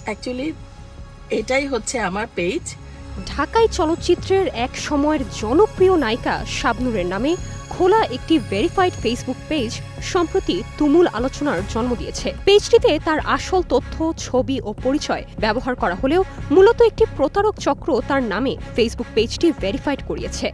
Actually এটাই হচ্ছে আমার পেজ। ঢাকাই চলচ্চিত্রের এক সময়ের জনপ্রিয় নায়িকা শাবনূরের নামে খোলা একটি ভেরিফাইড ফেসবুক পেজ সম্প্রতি তুমুল আলোচনার জন্ম দিয়েছে। পেজটিতে তার আসল তথ্য, ছবি ও পরিচয় ব্যবহার করা হলেও মূলত একটি প্রতারক চক্র তার নামে ফেসবুক পেজটি ভেরিফাইড করিয়েছে।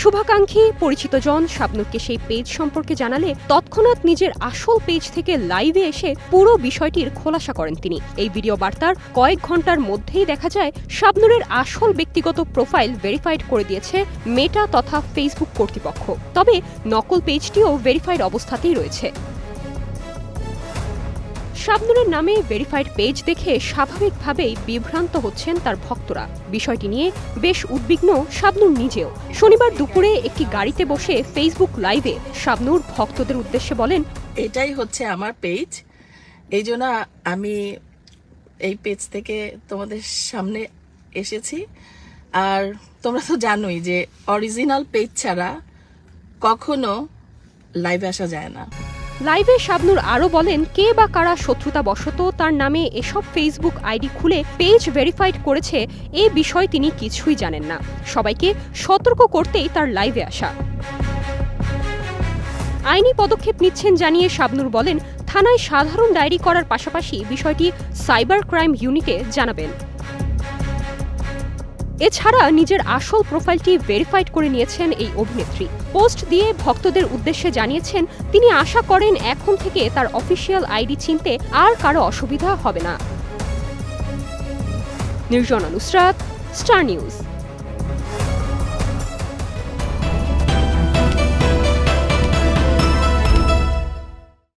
শুভাকাঙ্ক্ষী পরিচিতজন শাবনূরকে সেই পেজ সম্পর্কে জানালে তৎক্ষণাৎ নিজের আসল পেজ থেকে লাইভে এসে পুরো বিষয়টির খোলাসা করেন তিনি। এই ভিডিও বার্তার কয়েক ঘন্টার মধ্যেই দেখা যায় শাবনূরের আসল ব্যক্তিগত প্রোফাইল ভেরিফাইড করে দিয়েছে মেটা তথা ফেসবুক কর্তৃপক্ষ। তবে নকল পেজটিও ভেরিফাইড অবস্থাতেই রয়েছে। শাবনূরের নামে ভেরিফাইড পেজ দেখে স্বাভাবিকভাবেই বিভ্রান্ত হচ্ছেন তার ভক্তরা। বিষয়টি নিয়ে বেশ উদ্বিগ্ন শাবনূর নিজেও। শনিবার দুপুরে একটি গাড়িতে বসে ফেসবুক লাইভে শাবনূর ভক্তদের উদ্দেশ্যে বলেন, এটাই হচ্ছে আমার পেজ, এই জন্য আমি এই পেজ থেকে তোমাদের সামনে এসেছি। আর তোমরা তো জানোই যে অরিজিনাল পেজ ছাড়া কখনো লাইভে আসা যায় না। লাইভে শাবনূর আরও বলেন, কে বা কারা শত্রুতাবশত তার নামে এসব ফেসবুক আইডি খুলে পেজ ভেরিফাইড করেছে এ বিষয়ে তিনি কিছুই জানেন না। সবাইকে সতর্ক করতেই তার লাইভে আসা। আইনি পদক্ষেপ নিচ্ছেন জানিয়ে শাবনূর বলেন, থানায় সাধারণ ডায়েরি করার পাশাপাশি বিষয়টি সাইবার ক্রাইম ইউনিটে জানাবেন। এছাড়া নিজের আসল প্রোফাইলটি ভেরিফাইড করে নিয়েছেন এই অভিনেত্রী। পোস্ট দিয়ে ভক্তদের উদ্দেশ্যে জানিয়েছেন তিনি আশা করেন এখন থেকে তার অফিসিয়াল আইডি চিনতে আর কারো অসুবিধা হবে না। Nirjona Nusrat, star news.